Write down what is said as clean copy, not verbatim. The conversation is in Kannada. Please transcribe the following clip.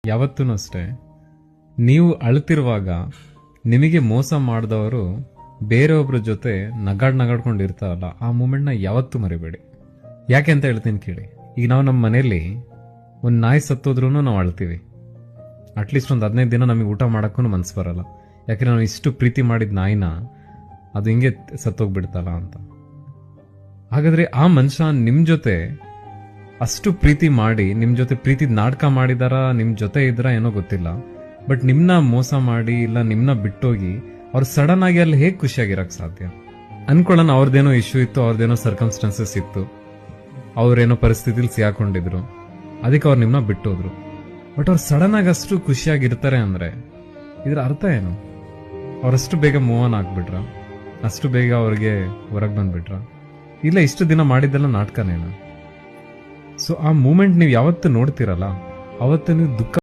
ಯಾವತ್ತೂ ಅಷ್ಟೇ, ನೀವು ಅಳ್ತಿರುವಾಗ ನಿಮಗೆ ಮೋಸ ಮಾಡಿದವರು ಬೇರೆಯೊಬ್ಬರ ಜೊತೆ ನಗಾಡ್ಕೊಂಡು ಇರ್ತಾರಲ್ಲ, ಆ ಮೂಮೆಂಟ್ನ ಯಾವತ್ತೂ ಮರಿಬೇಡಿ. ಯಾಕೆ ಅಂತ ಹೇಳ್ತೀನಿ ಕೇಳಿ. ಈಗ ನಾವು ನಮ್ಮ ಮನೆಯಲ್ಲಿ ಒಂದು ನಾಯಿ ಸತ್ತೋದ್ರೂ ನಾವು ಅಳ್ತೀವಿ. ಅಟ್ಲೀಸ್ಟ್ ಒಂದು 15 ದಿನ ನಮಗೆ ಊಟ ಮಾಡೋಕ್ಕೂ ಮನ್ಸು ಬರಲ್ಲ. ಯಾಕೆಂದ್ರೆ ನಾವು ಇಷ್ಟು ಪ್ರೀತಿ ಮಾಡಿದ ನಾಯಿನ ಅದು ಹಿಂಗೆ ಸತ್ತೋಗ್ಬಿಡ್ತಲ್ಲ ಅಂತ. ಹಾಗಾದ್ರೆ ಆ ಮನುಷ್ಯ ನಿಮ್ಮ ಜೊತೆ ಅಷ್ಟು ಪ್ರೀತಿ ಮಾಡಿ, ನಿಮ್ಮ ಜೊತೆ ಪ್ರೀತಿ ನಾಟಕ ಮಾಡಿದಾರ, ನಿಮ್ಮ ಜೊತೆ ಇದ್ರ ಏನೋ ಗೊತ್ತಿಲ್ಲ, ಬಟ್ ನಿಮ್ನ ಮೋಸ ಮಾಡಿ ಇಲ್ಲ ನಿಮ್ನ ಬಿಟ್ಟೋಗಿ ಅವ್ರು ಸಡನ್ ಆಗಿ ಅಲ್ಲಿ ಹೇಗೆ ಖುಷಿಯಾಗಿರಕ್ ಸಾಧ್ಯ? ಅನ್ಕೊಳ್ಳೋಣ ಅವ್ರದ್ದೇನೋ ಇಶ್ಯೂ ಇತ್ತು, ಅವ್ರದ್ದೇನೋ ಸರ್ಕಮ್ಸ್ಟಾನ್ಸಸ್ ಇತ್ತು, ಅವ್ರೇನೋ ಪರಿಸ್ಥಿತಿಲಿ ಸಿಗಾಕೊಂಡಿದ್ರು, ಅದಕ್ಕೆ ಅವ್ರು ನಿಮ್ನ ಬಿಟ್ಟೋದ್ರು. ಬಟ್ ಅವ್ರು ಸಡನ್ ಆಗಿ ಅಷ್ಟು ಖುಷಿಯಾಗಿರ್ತಾರೆ ಅಂದ್ರೆ ಇದ್ರ ಅರ್ಥ ಏನು? ಅವ್ರಷ್ಟು ಬೇಗ ಮೂವ್ ಆನ್ ಆಗ್ಬಿಟ್ರ? ಅಷ್ಟು ಬೇಗ ಅವ್ರಿಗೆ ಹೊರಗೆ ಬಂದ್ಬಿಟ್ರ? ಇಲ್ಲ, ಇಷ್ಟು ದಿನ ಮಾಡಿದ್ದೆಲ್ಲ ನಾಟಕನೇನ? ಸೊ ಆ ಮೂಮೆಂಟ್ ನೀವು ಯಾವತ್ತು ನೋಡ್ತಿರಲ್ಲ, ಅವತ್ತು ನೀವು ದುಃಖ